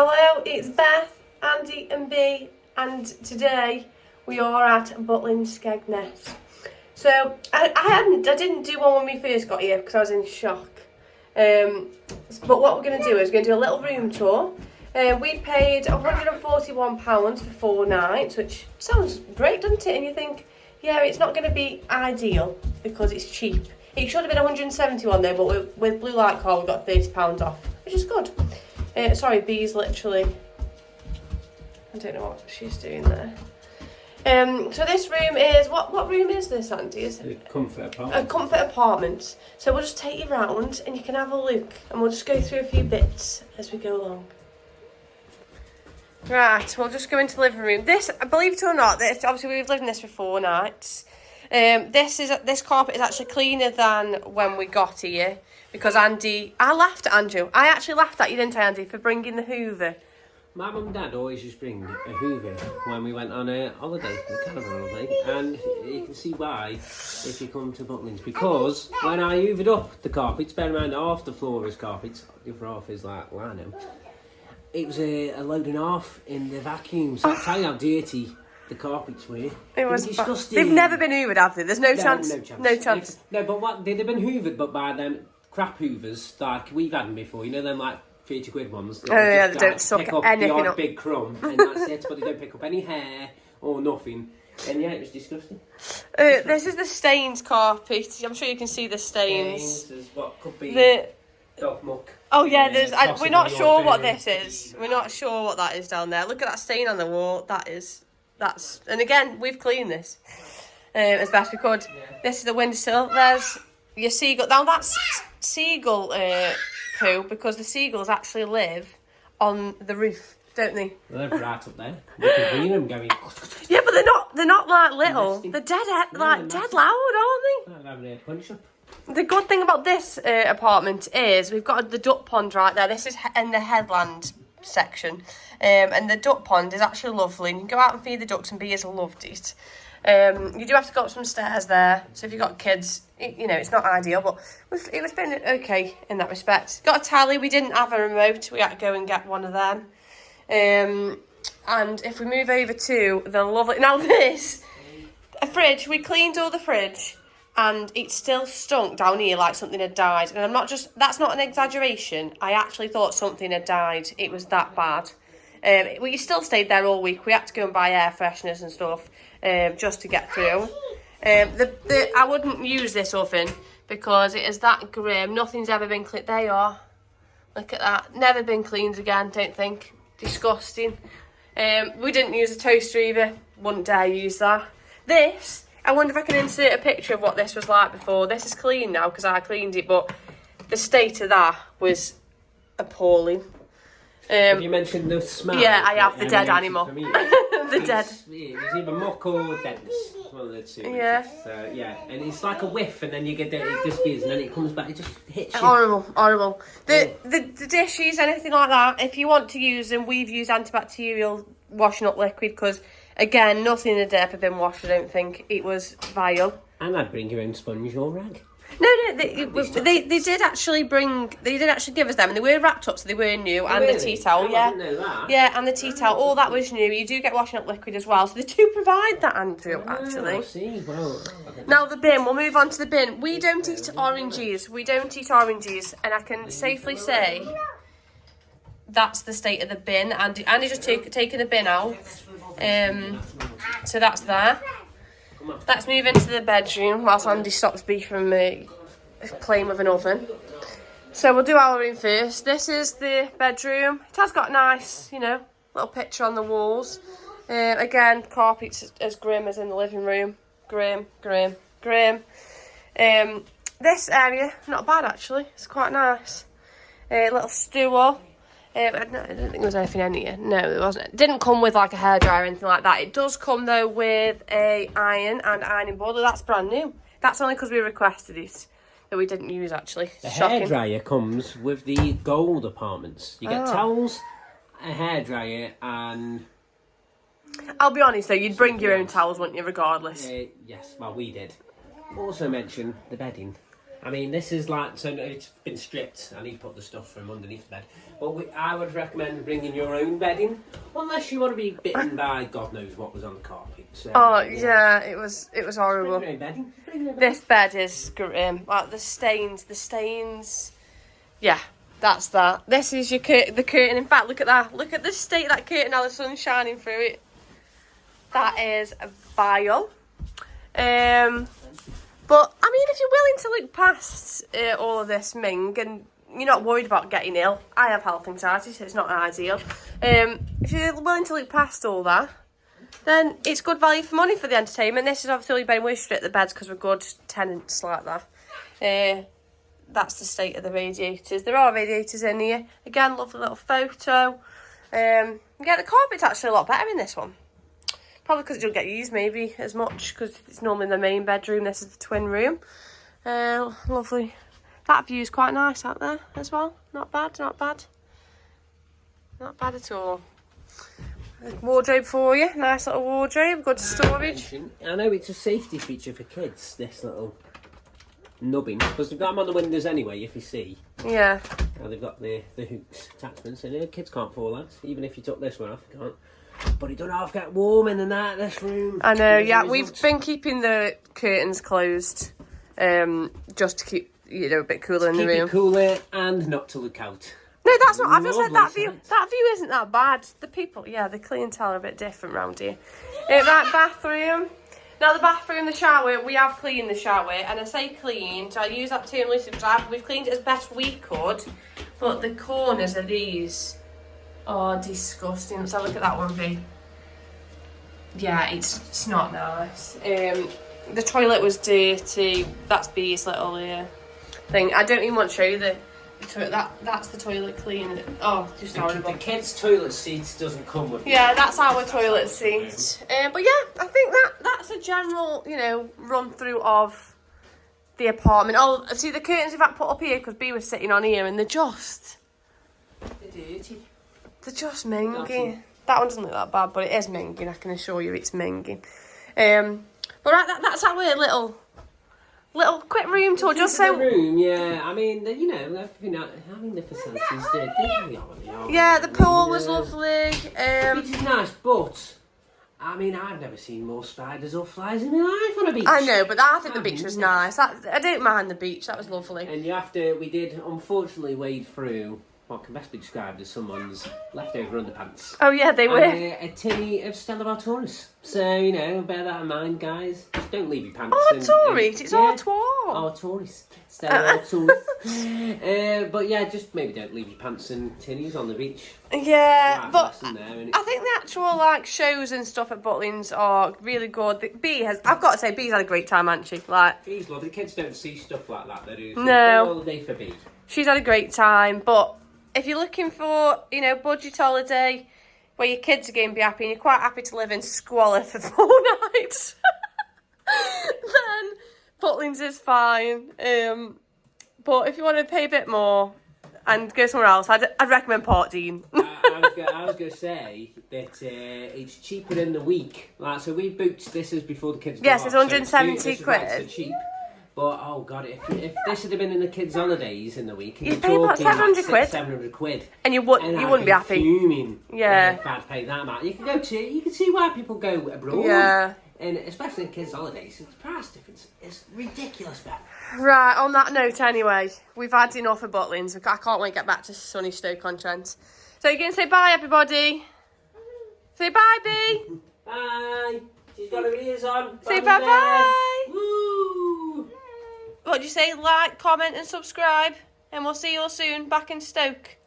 Hello, it's Beth, Andy and B, and today we are at Butlin, Skegness. So I didn't do one when we first got here because I was in shock. But what we're going to do is we're going to do a little room tour. We paid £141 for 4 nights, which sounds great, doesn't it? And you think, yeah, it's not going to be ideal because it's cheap. It should have been £171 though, but with Blue Light Card we got £30 off, which is good. Sorry, B's literally, I don't know what she's doing there. So this room is, what room is this, Andy? Is it a comfort apartment? A comfort apartment. So we'll just take you round and you can have a look and we'll just go through a few bits as we go along. Right, we'll just go into the living room. This, believe it or not, this, obviously we've lived in this for 4 nights. This carpet is actually cleaner than when we got here because I laughed at Andrew. I actually laughed at you, didn't I, Andy, for bringing the Hoover? My mum and dad always used to bring a Hoover when we went on a holiday, a caravan holiday, and you can see why if you come to Butlins, because when I hoovered up the carpets, bear in mind half the floor is carpets, the other half is like lino, it was a load and a half in the vacuum, so I'll tell you how dirty the carpets were. It was disgusting. They've never been hoovered, have they? There's no chance. No chance. No, but what they'd have been hoovered, but by them crap hoovers, like we've had them before, you know, them like 30 quid ones. Oh yeah, they don't suck pick up anything the odd up. big crumb, and that's it, but they don't pick up any hair or nothing. And yeah, it was disgusting. This is the stains carpet. I'm sure you can see the stains. There's what could be dog muck. Oh yeah, we're not sure what this is. We're not sure what that is down there. Look at that stain on the wall. That's, and again, we've cleaned this as best we could. Yeah. This is the windowsill. There's your seagull. Now that's seagull poo because the seagulls actually live on the roof, don't they? They live right up there. You can hear them going. Yeah, but they're not like little. They're dead dead loud, aren't they? I'm having a punch up. The good thing about this apartment is we've got the duck pond right there. This is in the headland section. And the duck pond is actually lovely. You can go out and feed the ducks and Bea's loved it. You do have to go up some stairs there. So if you've got kids, you know, it's not ideal. But it was been okay in that respect. Got a tally. We didn't have a remote. We had to go and get one of them. And if we move over to the lovely... Now this, a fridge. We cleaned all the fridge. And it still stunk down here like something had died. And that's not an exaggeration. I actually thought something had died. It was that bad. We still stayed there all week. We had to go and buy air fresheners and stuff just to get through. I wouldn't use this oven because it is that grim. Nothing's ever been cleaned. They are. Look at that. Never been cleaned again, don't think. Disgusting. We didn't use a toaster either. Wouldn't dare use that. This... I wonder if I can insert a picture of what this was like before. This is clean now because I cleaned it, but the state of that was appalling. Have you mentioned the smell? Yeah, I have, the dead animal. The dead. It was either muck or deadness. One of the two. Yeah. Yeah, and it's like a whiff, and then you get it disappears, and then it comes back, it just hits you. Horrible. The dishes, anything like that, if you want to use them, we've used antibacterial washing up liquid because... Again, nothing had ever been washed, I don't think. It was vile. And I'd bring your own sponge or rag. No, they did actually give us them, and they were wrapped up, so they were new, and really? The tea towel, I didn't know that. Yeah, and the tea towel, all that was new. You do get washing up liquid as well, so they do provide that, Andrew, actually. I see, well... Now the bin, we'll move on to the bin. We don't eat oranges, and I can safely say that's the state of the bin. Andy just taking the bin out. So that's there. Let's move into the bedroom whilst Andy stops B from playing with an oven. So we'll do our room first. This is the bedroom. It has got a nice, you know, little picture on the walls. Again, carpet's as grim as in the living room. Grim. This area, not bad actually. It's quite nice. Little stool. I don't think there was anything in here. No, there wasn't. It didn't come with like a hairdryer or anything like that. It does come though with a iron and ironing board. That's brand new. That's only because we requested it that we didn't use actually. The hairdryer comes with the gold apartments. You get towels, a hairdryer, and... I'll be honest though, you'd bring your own towels, wouldn't you, regardless? Yes, well we did. Also mention the bedding. I mean, this is like, so it's been stripped. I need to put the stuff from underneath the bed. But I would recommend bringing your own bedding, unless you want to be bitten by God knows what was on the carpet. So, yeah, it was horrible. Bring your own bedding. Bring your own This bed is grim. Like the stains. Yeah, that's that. This is the curtain. In fact, look at that. Look at the state of that curtain. Now the sun's shining through it. That is vile. But I mean, if you're willing to look past all of this Ming and you're not worried about getting ill, I have health anxiety, so it's not ideal. If you're willing to look past all that, then it's good value for money for the entertainment. This is obviously been we strip the beds because we're good tenants like that. That's the state of the radiators. There are radiators in here. Again, lovely little photo. Yeah, the carpet's actually a lot better in this one. Probably because it doesn't get used maybe as much because it's normally the main bedroom. This is the twin room. Lovely. That view's quite nice out there as well. Not bad, not bad. Not bad at all. Wardrobe for you. Nice little wardrobe. Good storage. I know it's a safety feature for kids, this little nubbing. Because they've got them on the windows anyway, if you see. Yeah. Now they've got the hooks attachments in it. Kids can't fall out. Even if you took this one off, you can't. But it don't half get warm in the night, this room. I know, yeah. We've been keeping the curtains closed just to keep, a bit cooler in the room. Keep it cooler and not to look out. No, that's not. I've just said that view. Sight. That view isn't that bad. The people, the clientele are a bit different round here. Right, bathroom. Now the bathroom, the shower, we have cleaned the shower, and I say cleaned. I use that term loosely because we've cleaned it as best we could, but the corners of these are disgusting. Let's have a look at that one, V. Yeah, it's not nice. The toilet was dirty. That's B's little thing. I don't even want to show you the toilet. That's the toilet clean. Oh, just horrible. The kids' toilet seat doesn't come with. Yeah, that's our toilet seat. But yeah, I think that's a general, run through of the apartment. Oh, see the curtains we've had put up here because B was sitting on here, and they're just dirty. They're just minging. That one doesn't look that bad, but it is minging. I can assure you, it's minging. But right, that's our little quick room tour. Just so. The room, yeah. I mean, everything. I mean, the facilities did. Yeah, the pool was lovely. It is nice, but I mean, I've never seen more spiders or flies in my life on a beach. I know, but I think the beach was nice. I didn't mind the beach. That was lovely. And we did unfortunately wade through what can best be described as someone's leftover underpants. Oh yeah, they were. And a tinny of Stella Artoris. So, bear that in mind, guys. Just don't leave your pants. Artoris? It's Artois. Artoris. Stella Artoris. But yeah, just maybe don't leave your pants and tinnies on the beach. Yeah, but I think the actual shows and stuff at Butlin's are really good. I've got to say, Bee's had a great time, hasn't she? Bee's lovely. The kids don't see stuff like that. They do. No. All day for Bee. She's had a great time, but if you're looking for, budget holiday where your kids are going to be happy and you're quite happy to live in squalor for 4 nights, then Butlins is fine. But if you want to pay a bit more and go somewhere else, I'd recommend Port Dean. I was going to say that it's cheaper in the week. So we booked this as before the kids. Yes, it's 170 quid. So cheap. But oh god, if this had been in the kids' holidays in the week, you'd pay about 700 quid. 700 quid, and you wouldn't be happy. Fuming. Yeah, if I'd pay that amount, you can see why people go abroad. Yeah, and especially in kids' holidays, the price difference is ridiculous, Beth. Right. On that note, anyway, we've had enough of Butlins. I can't wait to get back to sunny Stoke-on-Trent. So you're going to say bye, everybody. Say bye, B. Bye. She's got her ears on. Say bye-bye. Woo. What do you say? Like, comment and subscribe. And we'll see you all soon back in Stoke.